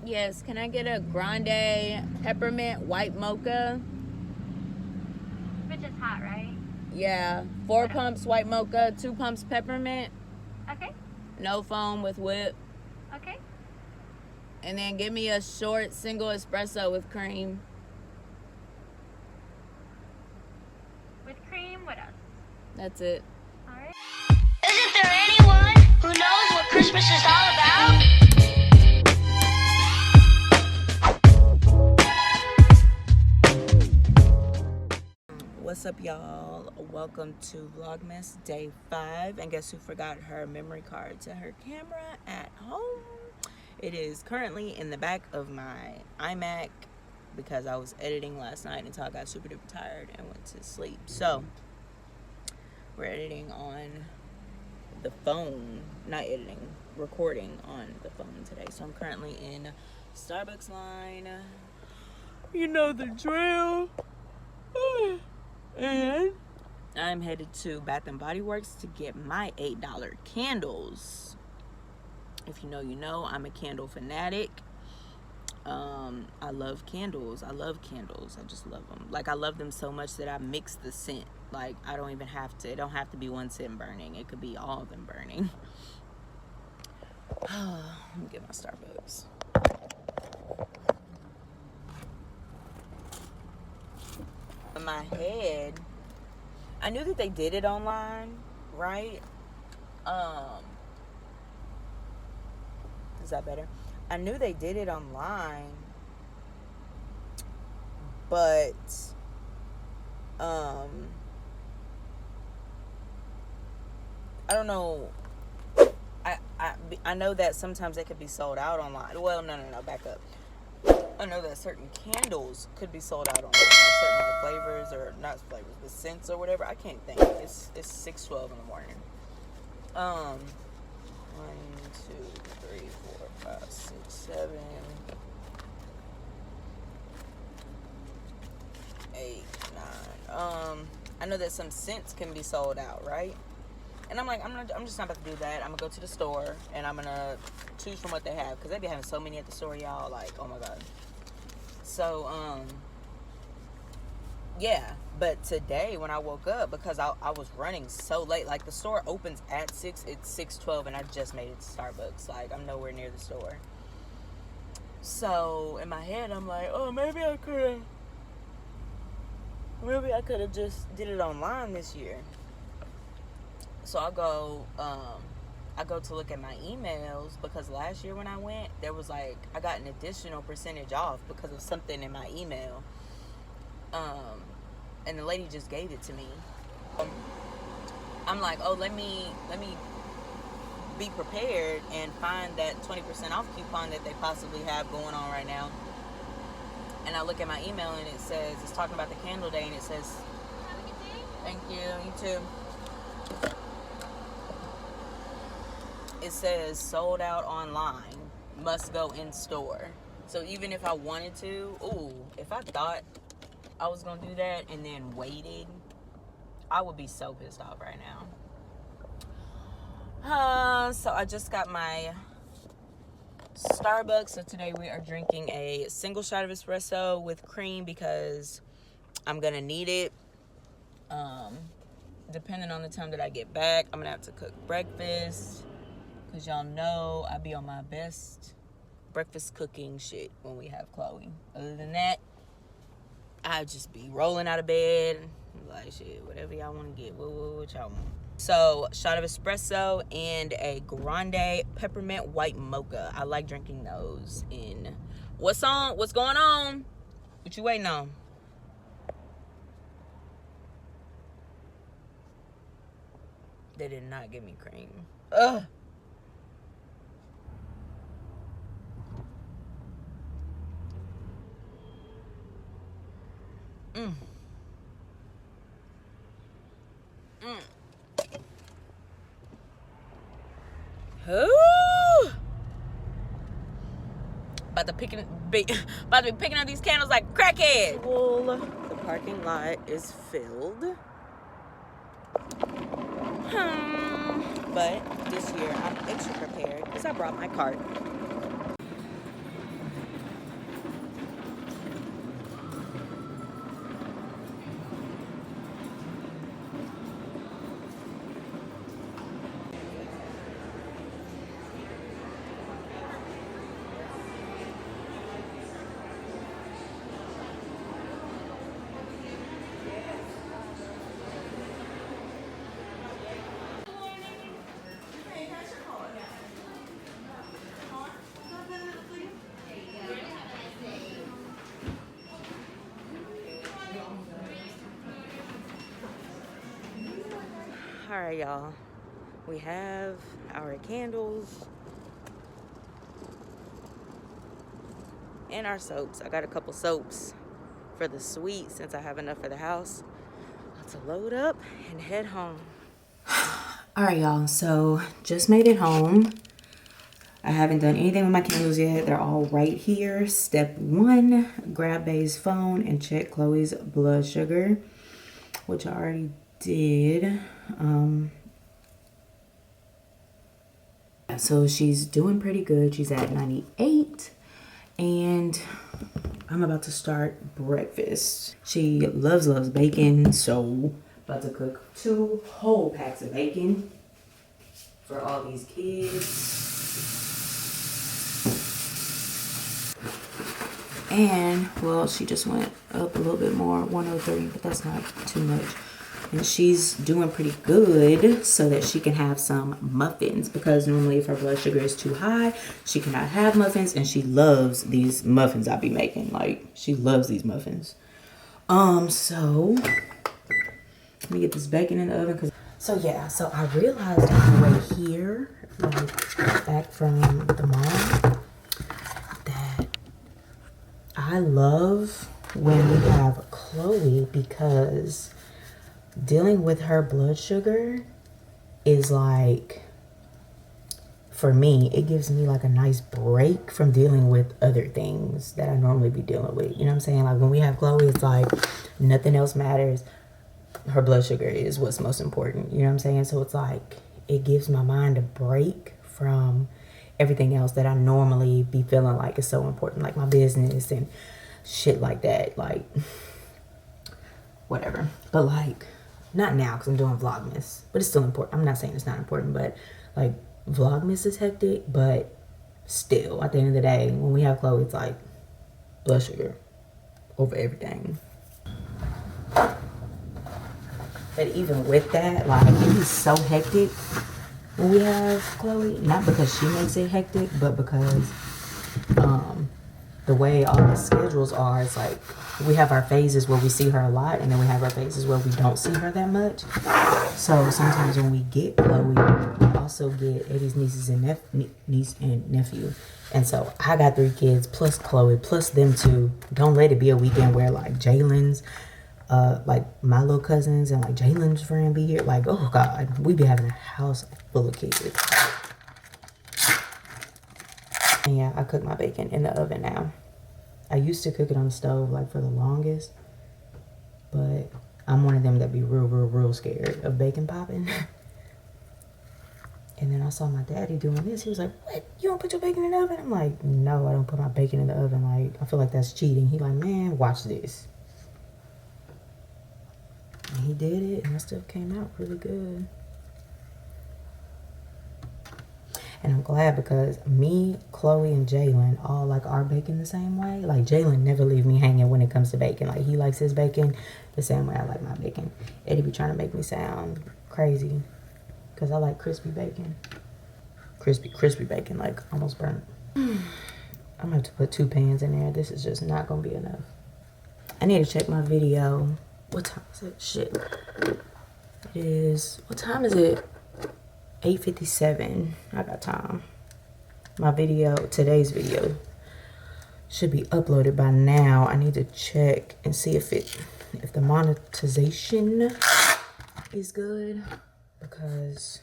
Yes, can I get a grande peppermint white mocha? Which is hot, right? Yeah, 4 pumps white mocha, 2 pumps peppermint. Okay. No foam with whip. Okay. And then give me a short single espresso with cream. With cream, what else? That's it. All right. Isn't there anyone who knows what Christmas is all about? What's up, y'all? Welcome to Vlogmas Day 5. And guess who forgot her memory card to her camera at home? It is currently in the back of my iMac because I was editing last night until I got super duper tired and went to sleep. So, we're editing on the phone. Not editing, recording on the phone today. So, I'm currently in Starbucks line. You know the drill. And I'm headed to Bath and Body Works to get my $8 candles. If you know, you know. I'm a candle fanatic. I love candles. I just love them. Like, I love them so much that I mix the scent. Like, I don't even have to. It don't have to be one scent burning. It could be all of them burning. Let me get my Starbucks. In my head, I knew that they did it online, right? Is that better? I knew they did it online, but I don't know. I know that sometimes they could be sold out online. Well, no, back up. I know that certain candles could be sold out online, like certain like flavors, or not flavors, but scents or whatever. I can't think. It's 6:12 in the morning. 1, 2, 3, 4, 5, 6, 7, 8, 9. I know that some scents can be sold out, right? And I'm like, I'm just not about to do that. I'm gonna go to the store and I'm gonna choose from what they have, because they be having so many at the store, y'all. Like, oh my god. So, yeah. But today when I woke up, because I was running so late, like the store opens at 6, it's 6:12, and I just made it to Starbucks. Like, I'm nowhere near the store. So in my head, I'm like, oh, maybe I could have just did it online this year. So I go to look at my emails, because last year when I went, there was like, I got an additional percentage off because of something in my email. And the lady just gave it to me. I'm like, oh, let me be prepared and find that 20% off coupon that they possibly have going on right now. And I look at my email and it says, it's talking about the candle day, and it says, thank you, you too. It says sold out online, must go in store. So even if I wanted to, if I thought I was gonna do that and then waited, I would be so pissed off right now. So I just got my Starbucks. So today we are drinking a single shot of espresso with cream, because I'm gonna need it. Depending on the time that I get back, I'm gonna have to cook breakfast, because y'all know I be on my best breakfast cooking shit when we have Chloe. Other than that, I just be rolling out of bed, like, shit, whatever y'all want to get. What y'all want? So, shot of espresso and a grande peppermint white mocha. I like drinking those in... What's going on? What you waiting on? They did not give me cream. Ugh. Ooh. About to be picking up these candles like crackhead. Well, the parking lot is filled. But this year I'm extra prepared because I brought my cart. All right, y'all. We have our candles and our soaps. I got a couple soaps for the suite since I have enough for the house. Let's load up and head home. All right, y'all. So just made it home. I haven't done anything with my candles yet. They're all right here. Step 1, grab Bae's phone and check Chloe's blood sugar, which I already did. So she's doing pretty good. She's at 98, and I'm about to start breakfast. She loves bacon, so about to cook 2 whole packs of bacon for all these kids. And, well, she just went up a little bit more, 103, but that's not too much. And she's doing pretty good so that she can have some muffins, because normally if her blood sugar is too high, she cannot have muffins, and she loves these muffins I be making. Like, she loves these muffins. So let me get this bacon in the oven. So I realized on the way here, like back from the mall, that I love when we have Chloe, because dealing with her blood sugar is like, for me, it gives me like a nice break from dealing with other things that I normally be dealing with. You know what I'm saying? Like when we have Chloe, it's like nothing else matters. Her blood sugar is what's most important. You know what I'm saying? So it's like, it gives my mind a break from everything else that I normally be feeling like is so important, like my business and shit like that. Like, whatever. But like, not now because I'm doing Vlogmas, but it's still important. I'm not saying it's not important, but like Vlogmas is hectic, but still, at the end of the day, when we have Chloe, it's like blood sugar over everything. But even with that, like, it is so hectic when we have Chloe. Not because she makes it hectic, but because the way all the schedules are, it's like we have our phases where we see her a lot, and then we have our phases where we don't see her that much. So sometimes when we get Chloe, we also get Eddie's nieces and niece and nephew. And so I got 3 kids plus Chloe plus them 2. Don't let it be a weekend where like Jalen's, like my little cousins and like Jalen's friend be here. Like, oh God, we be having a house full of kids. And yeah, I cook my bacon in the oven now. I used to cook it on the stove like for the longest, but I'm one of them that be real scared of bacon popping. And then I saw my daddy doing this. He was like, what? You don't put your bacon in the oven? I'm like, no, I don't put my bacon in the oven. Like, I feel like that's cheating. He like, man, watch this. And he did it, and that stuff came out really good. And I'm glad because me, Chloe, and Jalen all like our bacon the same way. Like, Jalen never leave me hanging when it comes to bacon. Like, he likes his bacon the same way I like my bacon. Eddie be trying to make me sound crazy because I like crispy bacon. Crispy bacon, like almost burnt. I'm gonna have to put 2 pans in there. This is just not gonna be enough. I need to check my video. What time is it? Shit. It is, what time is it? 8:57. I got time. My video, today's video, should be uploaded by now. I need to check and see if the monetization is good, because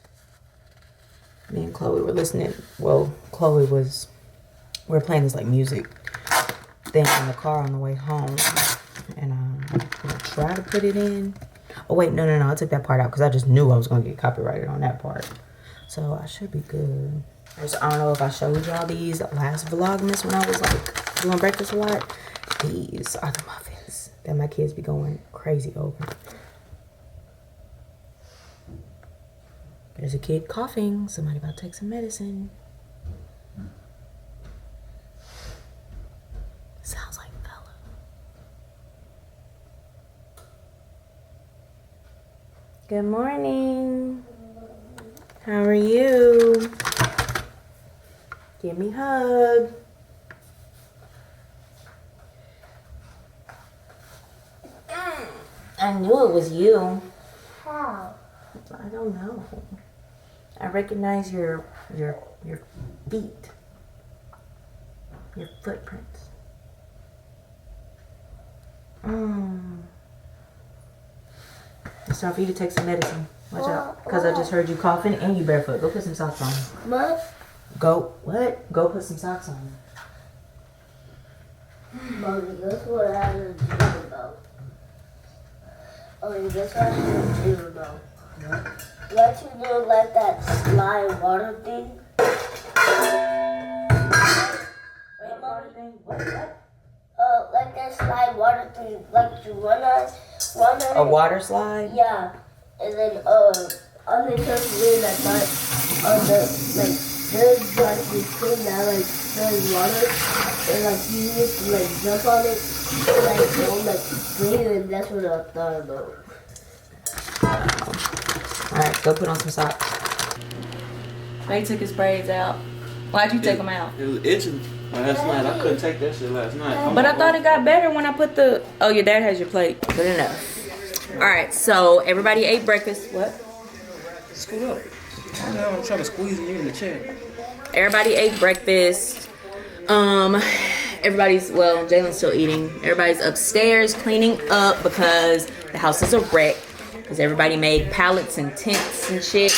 me and Chloe were listening. Well, we were playing this like music thing in the car on the way home, and I'm gonna try to put it in. Oh wait, no, I took that part out because I just knew I was gonna get copyrighted on that part. So I should be good. So I don't know if I showed y'all these last Vlogmas when I was like doing breakfast a lot. These are the muffins that my kids be going crazy over. There's a kid coughing. Somebody about to take some medicine. Sounds like Bella. Good morning. How are you? Give me a hug. I knew it was you. How? I don't know. I recognize your feet. Your footprints. It's time for you to take some medicine. Watch out. Because I just heard you coughing and you barefoot. Go put some socks on. What? Go put some socks on. Mommy, guess what I had to dream about? Oh, guess what I had to dream about? What you do like that slime water thing? Right, Mommy? What? Like that slime water thing, like you run on A it. water slide? Yeah, and then on the trampoline, like on the like there's like this thing that like there's water, and like you need to like jump on it, and, like go like swing, and that's what I thought about. Alright, go put on some socks. They took his braids out. Why'd you take them out? It was itching last night. I couldn't take that shit last night. But I thought it got better when I put the... Oh, your dad has your plate. Good enough. Alright, so everybody ate breakfast. What? Scoot up. I know, I'm trying to squeeze you in the chair. Everybody ate breakfast. Everybody's... Well, Jalen's still eating. Everybody's upstairs cleaning up because the house is a wreck. Because everybody made pallets and tents and shit.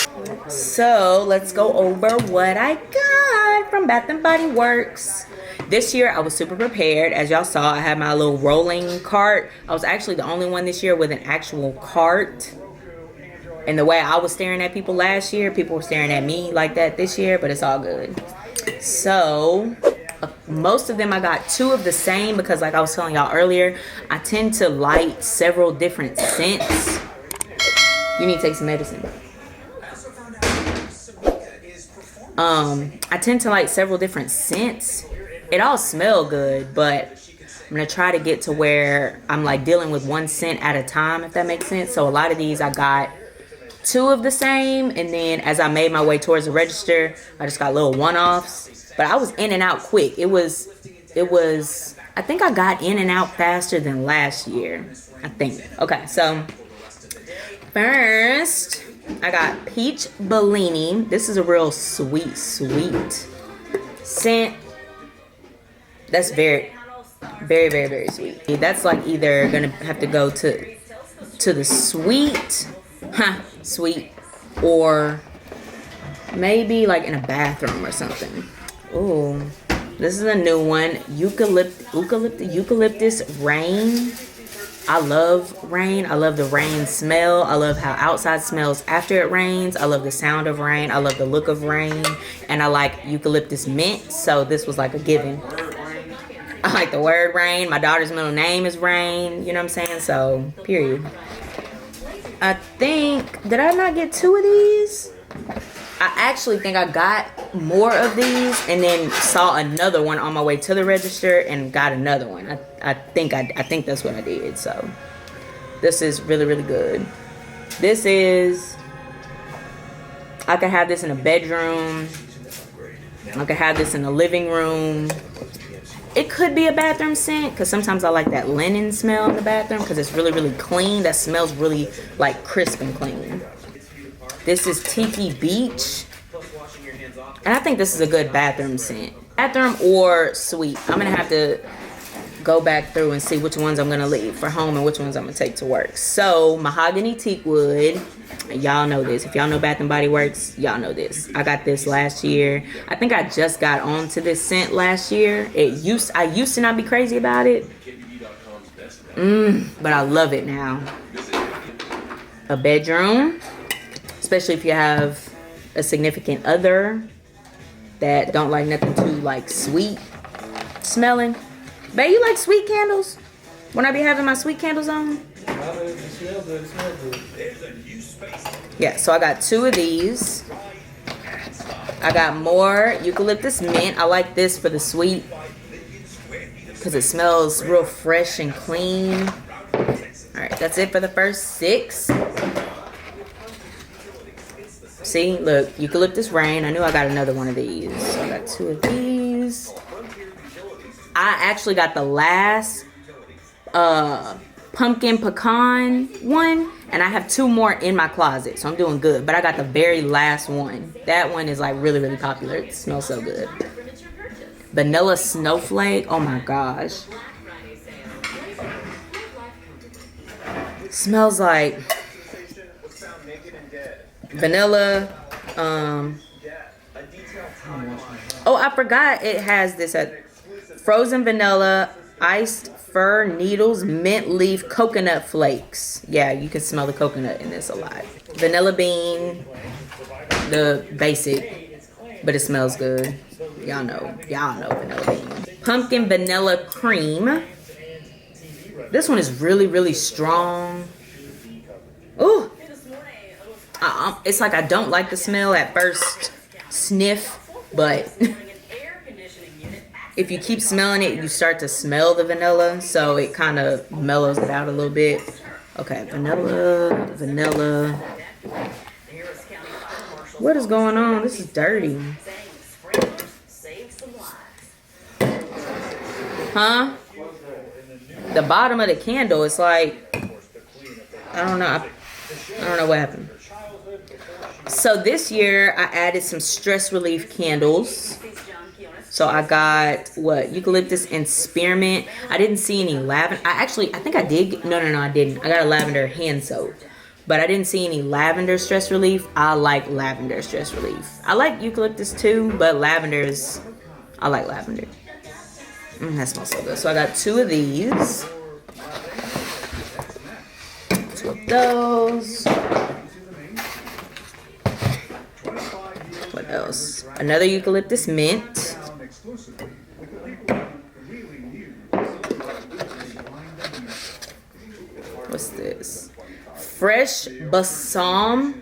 So, let's go over what I got from Bath & Body Works. This year, I was super prepared. As y'all saw, I had my little rolling cart. I was actually the only one this year with an actual cart. And the way I was staring at people last year, people were staring at me like that this year. But it's all good. So, most of them I got 2 of the same. Because like I was telling y'all earlier, I tend to light several different scents. You need to take some medicine. I tend to like several different scents. It all smell good, but I'm gonna try to get to where I'm like dealing with one scent at a time, if that makes sense. So a lot of these I got 2 of the same, and then as I made my way towards the register, I just got little one-offs. But I was in and out quick. It was I think I got in and out faster than last year. I think. Okay, so first, I got Peach Bellini. This is a real sweet scent. That's very sweet. That's like either gonna have to go to the sweet, or maybe like in a bathroom or something. Ooh, this is a new one. Eucalyptus Rain. I love rain. I love the rain smell. I love how outside smells after it rains. I love the sound of rain. I love the look of rain. And I like eucalyptus mint. So this was like a given. I like the word rain. My daughter's middle name is Rain. You know what I'm saying? So, period. I think, did I not get 2 of these? I actually think I got more of these and then saw another one on my way to the register and got another one. I think that's what I did. So this is really good. This is, I could have this in a bedroom. I could have this in the living room. It could be a bathroom scent because sometimes I like that linen smell in the bathroom because it's really clean. That smells really like crisp and clean. This is Tiki Beach. And I think this is a good bathroom scent. Bathroom or sweet. I'm going to have to go back through and see which ones I'm going to leave for home and which ones I'm going to take to work. So, Mahogany Teakwood. Y'all know this. If y'all know Bath & Body Works, y'all know this. I got this last year. I think I just got onto this scent last year. I used to not be crazy about it. But I love it now. A bedroom. Especially if you have a significant other that don't like nothing too like sweet smelling. Babe, you like sweet candles? When I be having my sweet candles on? Yeah, so I got 2 of these. I got more eucalyptus mint. I like this for the sweet because it smells real fresh and clean. Alright, that's it for the first 6. See, look, Eucalyptus Rain. I knew I got another one of these. So I got 2 of these. I actually got the last pumpkin pecan one, and I have 2 more in my closet, so I'm doing good. But I got the very last one. That one is like really, really popular. It smells so good. Vanilla snowflake. Oh my gosh. Smells like vanilla. Oh, I forgot it has this frozen vanilla, iced fir needles, mint leaf, coconut flakes. Yeah, you can smell the coconut in this a lot. Vanilla bean, the basic, but it smells good. Y'all know vanilla bean. Pumpkin vanilla cream. This one is really, really strong. Ooh. It's like I don't like the smell at first sniff, but if you keep smelling it, you start to smell the vanilla, so it kind of mellows it out a little bit. Okay, vanilla. What is going on? This is dirty. Huh? The bottom of the candle is like, I don't know what happened. So this year I added some stress relief candles. So I got eucalyptus and spearmint. I didn't see any lavender. I think I did. No, I didn't. I got a lavender hand soap, but I didn't see any lavender stress relief. I like lavender stress relief. I like eucalyptus too, but I like lavender. That smells so good. So I got 2 of these. 2 of those. What else? Another eucalyptus mint. What's this? Fresh balsam.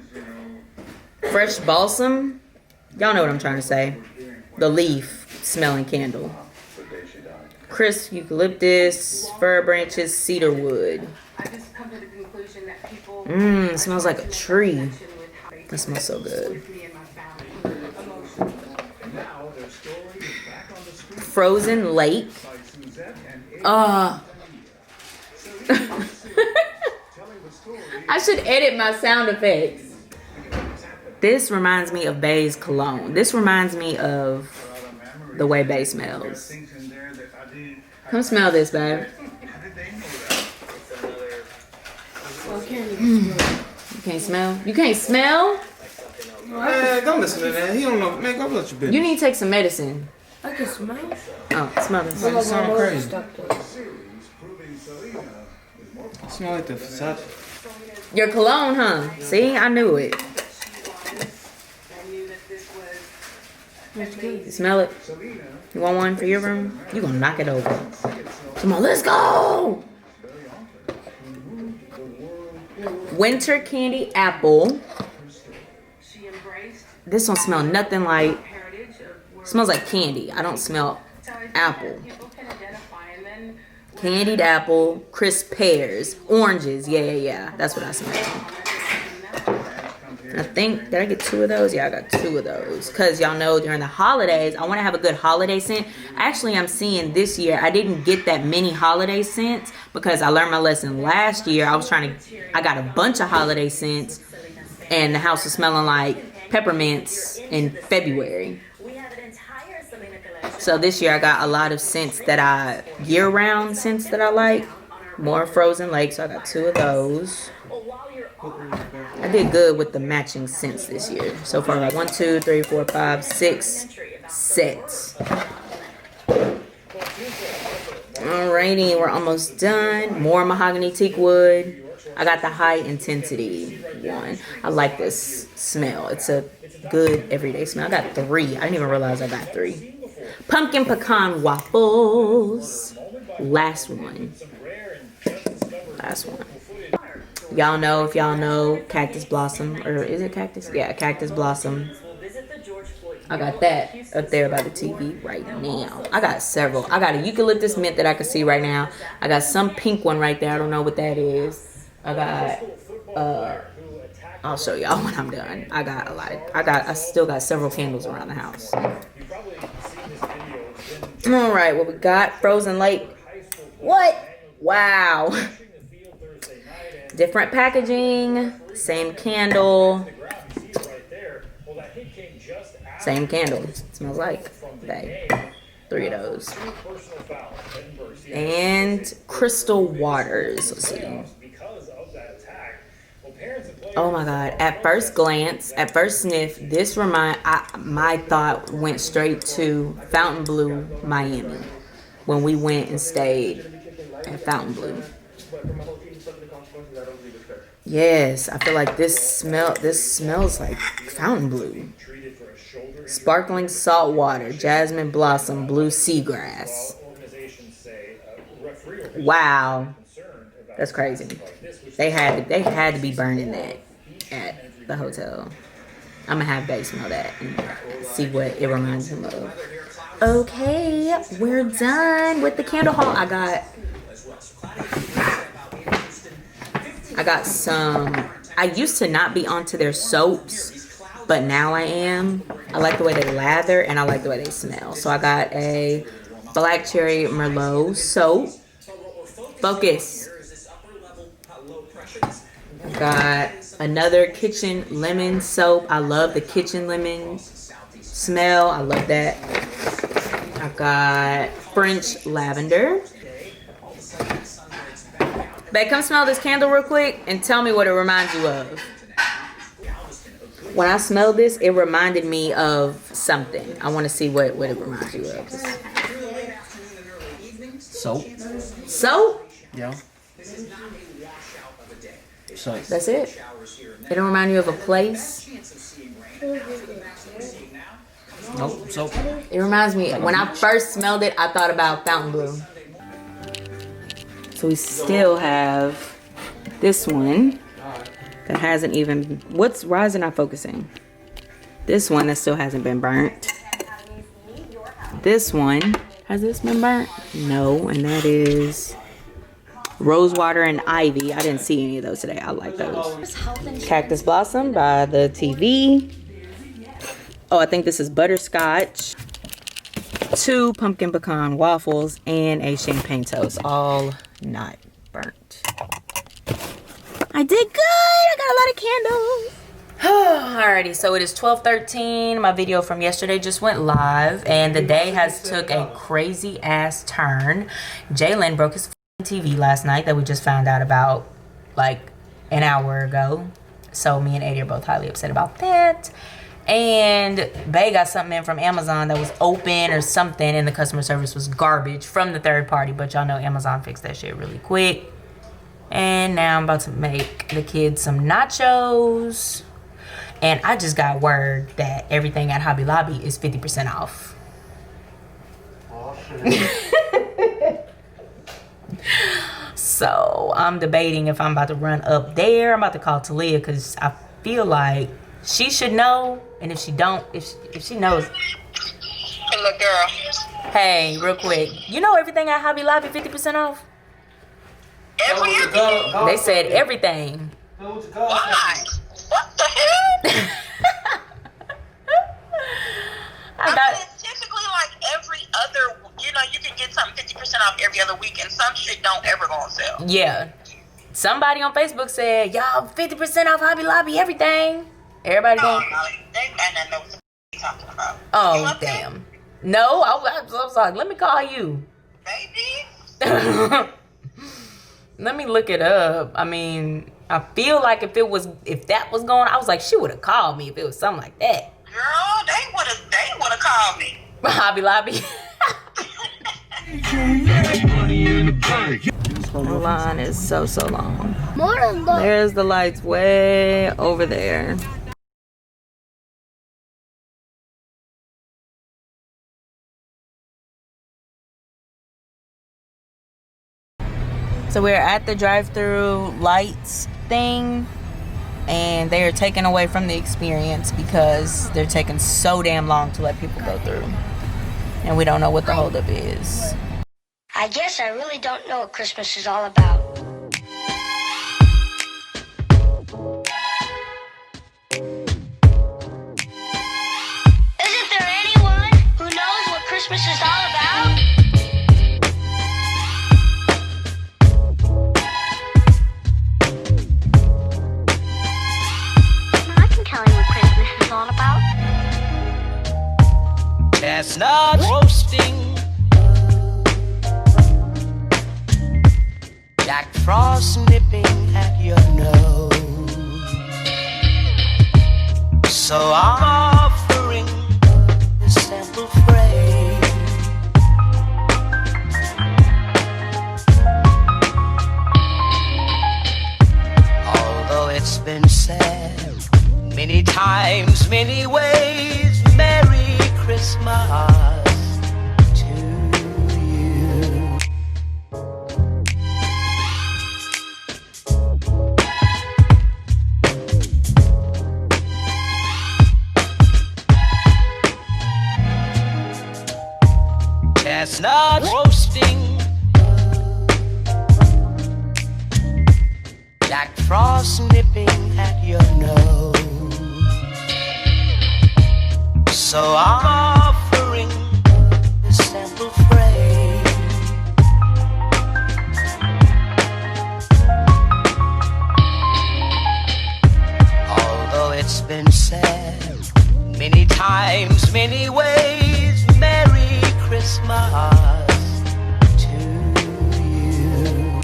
Y'all know what I'm trying to say. The leaf smelling candle. Crisp eucalyptus, fir branches, cedar wood. Smells like a tree. That smells so good. Frozen lake. I should edit my sound effects. This reminds me of Bay's cologne. This reminds me of the way Bay smells. Come smell this, babe. You can't smell? You can't smell? Man, don't listen to that. He don't know. Man, go let your business. You need to take some medicine. I can smell. Oh, smell this. You sound crazy. Smell like the facade. Your cologne, huh? See, I knew it. You smell it? You want one for your room? You gonna knock it over. Come on, let's go! Winter candy apple. This don't smell nothing like. Smells like candy. I don't smell apple. Candied apple, crisp pears, oranges. Yeah. That's what I smell. I think, did I get 2 of those? Yeah, I got 2 of those. Because y'all know during the holidays, I want to have a good holiday scent. Actually, I'm seeing this year, I didn't get that many holiday scents because I learned my lesson last year. I got a bunch of holiday scents and the house was smelling like peppermints in February. So this year I got a lot of scents that year-round scents that I like. More frozen lake, so I got 2 of those. I did good with the matching scents this year. So far, like 1, 2, 3, 4, 5, 6 sets. Alrighty, we're almost done. More mahogany teak wood. I got the high intensity one. I like this smell. It's a good everyday smell. I got 3. I didn't even realize I got 3. Pumpkin pecan waffles. Last one. Y'all know, if y'all know, cactus blossom, or is it cactus? Yeah, cactus blossom. I got that up there by the TV right now. I got several. I got a eucalyptus mint that I can see right now. I got some pink one right there. I don't know what that is. I got, I'll show y'all when I'm done. I got a lot. I still got several candles around the house. All right, what we got? Frozen lake. What? Wow. Different packaging, same candle. Same candle. Smells like they. 3 of those. And crystal waters. Let's see. Oh my god. At first glance, at first sniff, this my thought went straight to Fontainebleau, Miami. When we went and stayed at Fontainebleau. Yes, I feel like this smells like Fontainebleau. Sparkling salt water, jasmine blossom, blue seagrass. Wow, that's crazy. They had to be burning that at the hotel. I'm gonna have Bay smell that and see what it reminds him of. Okay, we're done with the candle haul. I got some. I used to not be onto their soaps, but now I am. I like the way they lather and I like the way they smell. So I got a Black Cherry Merlot soap. Focus. I got another kitchen lemon soap. I love the kitchen lemon smell. I love that. I got French lavender. Babe, come smell this candle real quick and tell me what it reminds you of. When I smelled this, it reminded me of something. I want to see what it reminds you of. Soap. Soap? Yeah. Soap. That's it? It don't remind you of a place? Nope. Soap. It reminds me, when I first smelled it, I thought about Fontainebleau. So we still have this one that hasn't even, why is it not focusing? This one that still hasn't been burnt. This one, has this been burnt? No, and that is Rosewater and Ivy. I didn't see any of those today. I like those. Cactus Blossom by the TV. Oh, I think this is butterscotch. 2 pumpkin pecan waffles and a champagne toast. All not burnt. I did good. I got a lot of candles. Alrighty, so it is 12:13. My video from yesterday just went live, and the day has took a crazy ass turn. Jalen broke his TV last night that we just found out about like an hour ago. So me and Adi are both highly upset about that. And Bay got something in from Amazon that was open or something, and the customer service was garbage from the third party. But y'all know Amazon fixed that shit really quick. And now I'm about to make the kids some nachos. And I just got word that everything at Hobby Lobby is 50% off. Oh, shit. So I'm debating if I'm about to run up there. I'm about to call Talia because I feel like she should know. And if she don't, if she knows. Hey, look, girl. Hey, real quick. You know everything at Hobby Lobby 50% off? Everything? They said everything. Why? What the hell? I mean, it's typically like every other, you know, you can get something 50% off every other week, and some shit don't ever go on sale. Yeah. Somebody on Facebook said, y'all 50% off Hobby Lobby, everything. Everybody going. No, they might not know what you're talking about. Oh, damn. No, I'm sorry. Let me call you. Baby? Let me look it up. I mean, I feel like if that was going on, I was like, she would have called me if it was something like that. Girl, they would have called me. Hobby Lobby. The line is so long. There's the lights way over there. So we're at the drive-through lights thing, and they are taken away from the experience because they're taking so damn long to let people go through. And we don't know what the holdup is. I guess I really don't know what Christmas is all about. Isn't there anyone who knows what Christmas is all about? Jack Frost nipping at your nose. So I'm offering this simple phrase. Although it's been said many times, many ways, Merry Christmas to you. Chestnut roasting, Jack Frost nipping at your nose. So I'm offering this simple phrase. Although it's been said many times, many ways, Merry Christmas to you.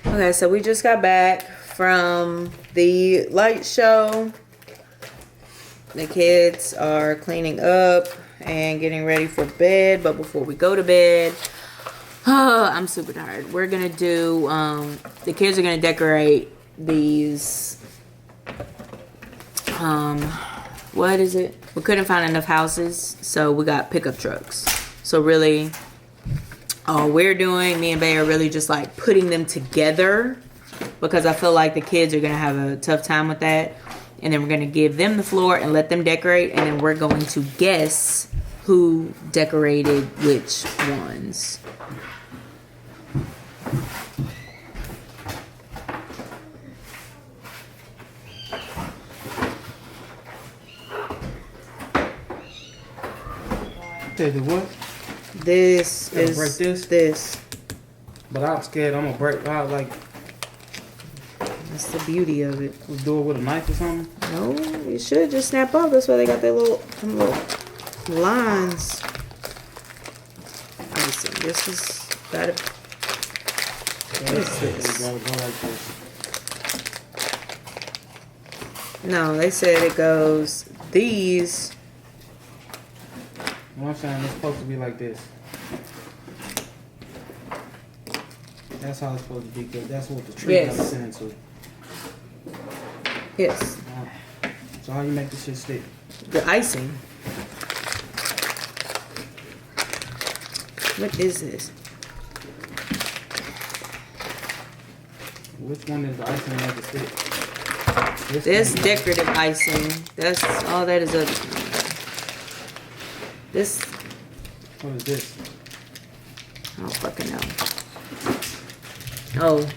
Okay, so we just got back from the light show. The kids are cleaning up and getting ready for bed. But before we go to bed, I'm super tired. We're going to do, the kids are going to decorate these, what is it? We couldn't find enough houses, so we got pickup trucks. So really, all we're doing, me and Bay, are really just like putting them together, because I feel like the kids are going to have a tough time with that. And then we're going to give them the floor and let them decorate. And then we're going to guess who decorated which ones. Okay, the what? This You gotta is break this? But I'm scared I'm gonna break out. Like, That's the beauty of it. we'll do it with a knife or something. No, it should just snap off. That's why they got their little lines. Let me see. This is got it. What is this? You gotta go like this. No, they said it goes these. You know what I'm saying? It's supposed to be like this. That's how it's supposed to be, because that's what the tree Yes. got sent into. Yes, So how you make this shit stick? the icing. What is this? Which one is the icing that make it stick? This one. decorative icing. That's all that is up. This, What is this? I don't fucking know. Oh.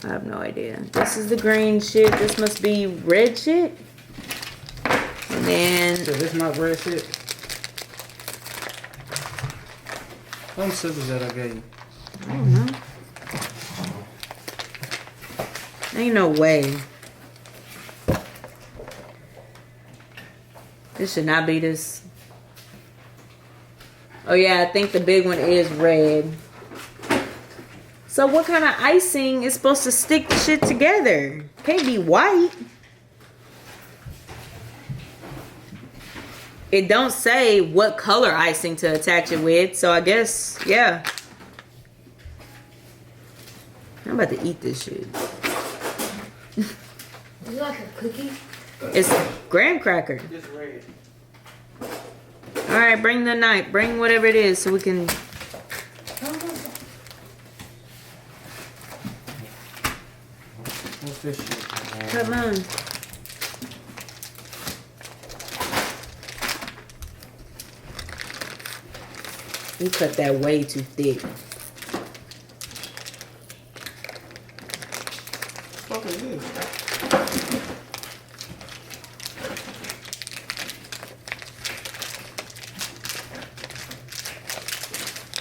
I have no idea. This is the green shit. This must be red shit. And then So this not red shit? Them scissors that I gave you. I don't know. Ain't no way. This should not be this. Oh yeah, I think the big one is red. So what kind of icing is supposed to stick the shit together? Can't be white. It don't say what color icing to attach it with, so I guess, yeah. I'm about to eat this shit. Is it like a cookie? It's graham cracker. This red. All right, bring the knife. Bring whatever it is so we can. What's this shit? Cut mine. You cut that way too thick. What the fuck is this?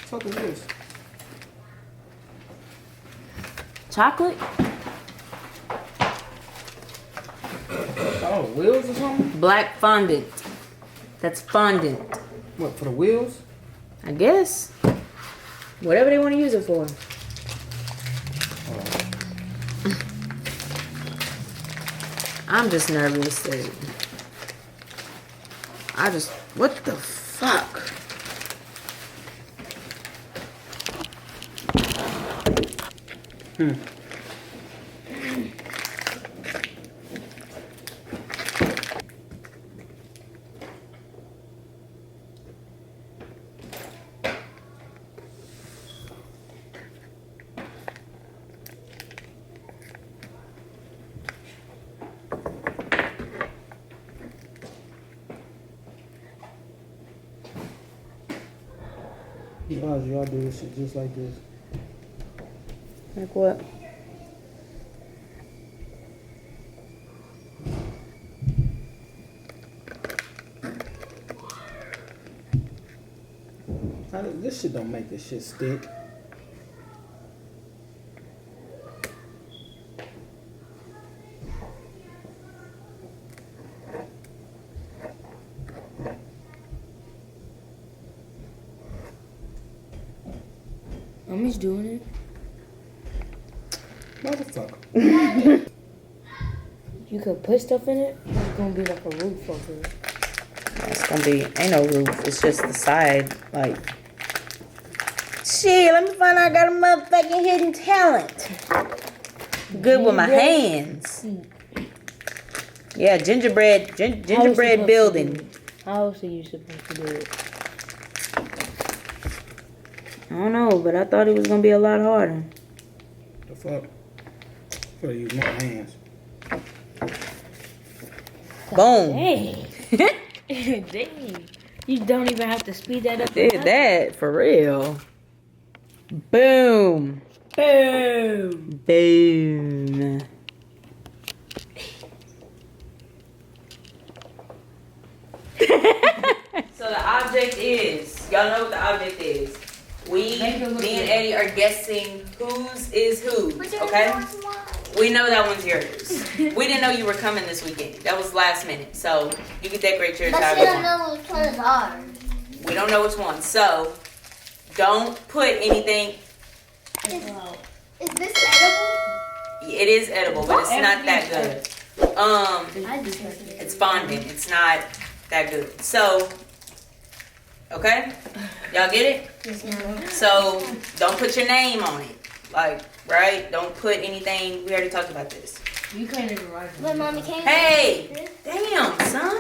What the fuck is this? Chocolate? Oh, wheels or something? Black fondant. That's fondant. What, for the wheels? I guess. Whatever they want to use it for. I'm just nervous that what the fuck? Y'all do this shit just like this. Like what? This shit don't make this shit stick. Mommy's doing it. Motherfucker. You could put stuff in it. It's gonna be like a roof over it. It's gonna be, ain't no roof. It's just the side. Like, shit, let me find out I got a motherfucking hidden talent. Good with my hands. Yeah, gingerbread building. How else are you supposed to do it? I don't know, but I thought it was gonna be a lot harder. The fuck? Gotta use my hands. Boom. Dang. Dang. You don't even have to speed that up. Did that for real. Boom. Boom. Boom. So the object is, y'all know what the object is. Me and Eddie are guessing whose is whose, okay? We know that one's yours. We didn't know you were coming this weekend. That was last minute. So you can decorate yours however you want. know which one is ours. We don't know which one. So don't put anything. Is this edible? It is edible, but it's not that good. I just have to. It's fondant. It's not that good. So, okay? Y'all get it? So don't put your name on it. Like, right? Don't put anything. We already talked about this. You can't even write it. But Mommy can't. Hey! Damn, son.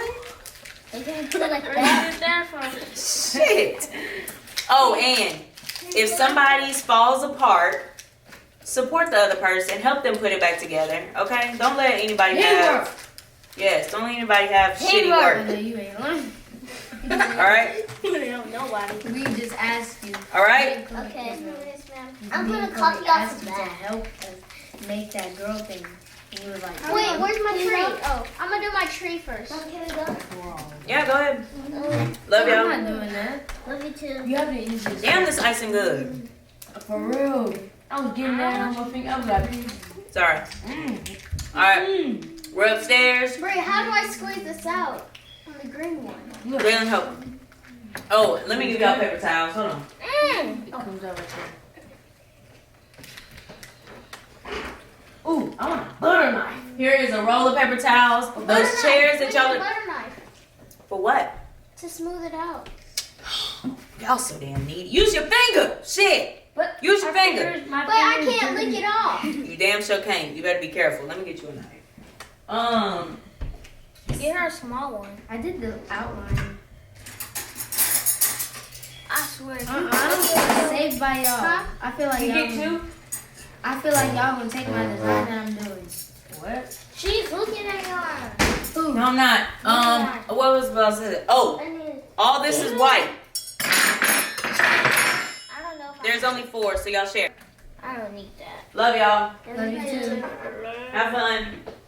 You can't put it like that. Shit. Oh, and if somebody's falls apart, support the other person. Help them put it back together. Okay? Don't let anybody have. Yes, don't let anybody have shitty work. No, you ain't lying. Alright? You don't know why. We just asked you. Alright? Okay. I'm gonna copy off of that. To help us make that girl thing. And you was like, Wait, where's my tree? Oh, I'm gonna do my tree first. Okay, go. Yeah, go ahead. Love y'all. I'm not doing that. Love you too. You have to use this. Damn, this icing good. For real. I was getting that on my finger. I was like, Sorry. Alright. We're upstairs. Brie, how do I squeeze this out on the green one? Raylan, help. Oh, let me give y'all paper towels. Hold on. It comes out right there. Ooh, I want a butter knife. Here is a roll of paper towels. Those chairs that y'all butter knife For what? to smooth it out. Y'all so damn needy. Use your finger. Shit. But Use your finger. But I can't lick it off. You damn sure can't. You better be careful. Let me get you a knife. Get her a small one. I did the outline. I swear. I don't feel saved by y'all. Huh? I feel like You y'all. get two? I feel like y'all gonna take my design that I'm doing. What? She's looking at yours. No, I'm not. What was I supposed to say? Oh, all this is white. I don't know if There's only 4, so y'all share. I don't need that. Love y'all. Love you too. Have fun.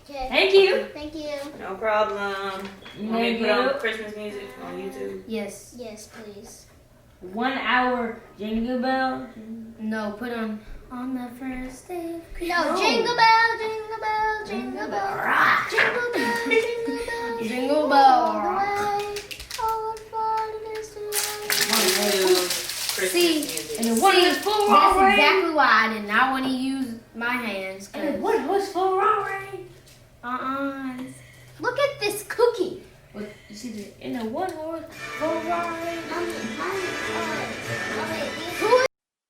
Okay. Thank you. Thank you. No problem. You want me to put on Christmas music on YouTube? Yes. Yes, please. 1 hour jingle bell. No, put on On the first day of Christmas. No, jingle bell, jingle bell, jingle bell. Jingle bell, jingle bell. Jingle bell. All the way. Oh, what fun it is to ride. See, that's exactly why I did not want to use my hands. And one horse Ferrari. Look at this cookie. You see, in a one horse Ferrari.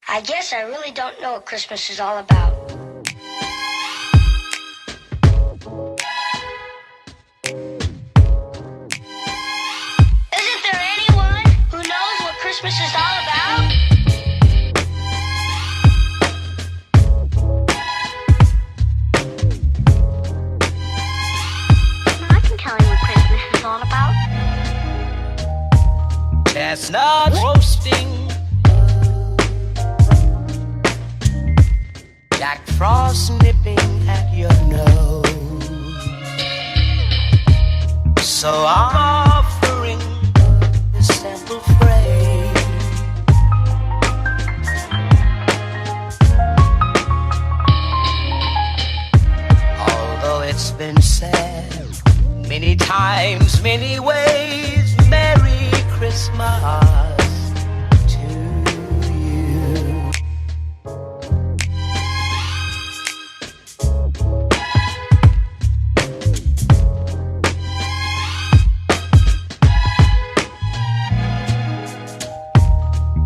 I guess I really don't know what Christmas is all about. Isn't there anyone who knows what Christmas is all about? I can tell you what Christmas is all about. Chestnut roasting, Jack Frost nipping at your nose. So I'm offering this simple phrase. Although it's been said many times, many ways, Merry Christmas to you.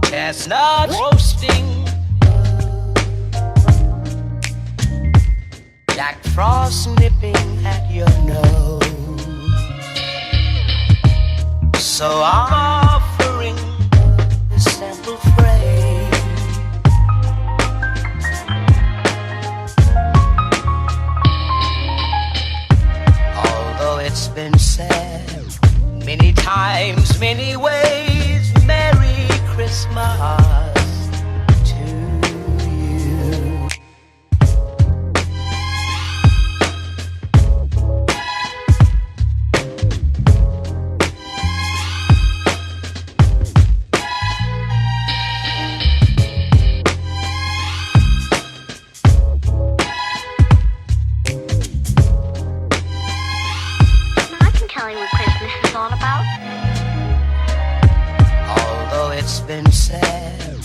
Chestnut roasting, Jack Frost nipping at your nose. So I'm offering this simple phrase. Although it's been said many times, many ways, Merry Christmas to you. I can tell you what Christmas is all about. Although it's been said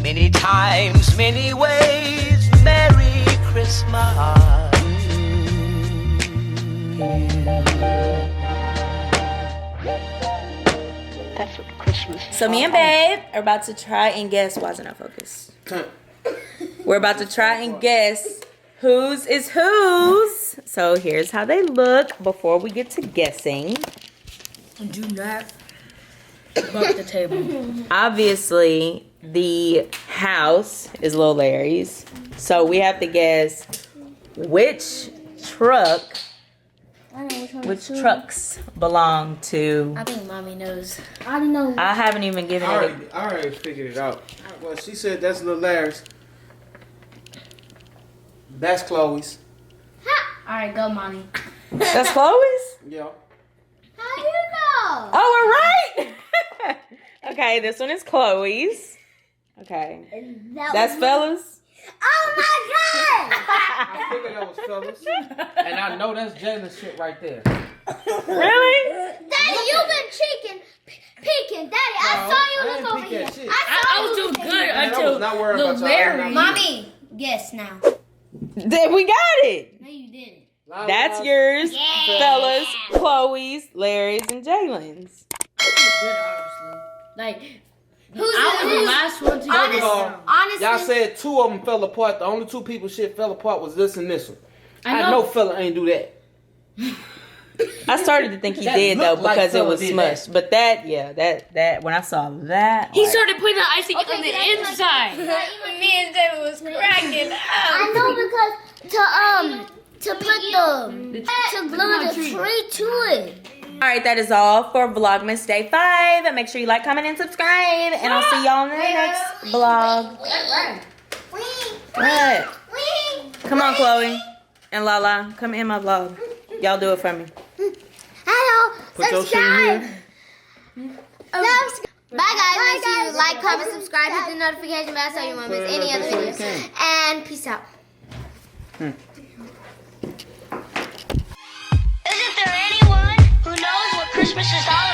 many times, many ways, Merry Christmas. That's what Christmas is. So me and Babe are about to try and guess. Why isn't it focused? We're about to try and guess whose is whose. So here's how they look before we get to guessing. Do not bump the table. Obviously, the house is Lil Larry's. So we have to guess which truck, I know which one. which trucks belong to. I think mommy knows. I already know. I haven't even given it a... I already figured it out. Well, she said that's Lil Larry's. That's Chloe's. All right, go, mommy. That's Chloe's? Yeah. How do you know? Oh, we're right! Okay, this one is Chloe's. Okay. That's fellas. Oh my God! I figured that was fellas. And I know that's Jalen's shit right there. Really? Daddy, you've been peeking. Daddy, I saw you look over here. I was doing good I was until not worried Lil about y'all. Larry. Mommy, guess now. We got it. No, you didn't. That's yours, fellas, Chloe's, Larry's, and Jalen's. Good, honestly. Like, I was the last one to First of get all, Honestly, y'all said two of them fell apart. The only two people shit fell apart was this and this one. I I know fella ain't do that. I started to think he That did though looked like because it fella was did smushed. But that when I saw that, He like, started putting the icing on the inside. Me and David was cracking up. I know because to glue the tree to it. all right, that is all for Vlogmas Day 5. Make sure you like, comment, and subscribe, and I'll see y'all in the next vlog. What? Come on, Chloe and Lala, come in my vlog. Y'all do it for me. Hello, Put your shit in here. Bye guys. Make sure you like, comment, subscribe, hit the notification bell so you won't miss any other videos. And And peace out. Isn't there anyone who knows what Christmas is all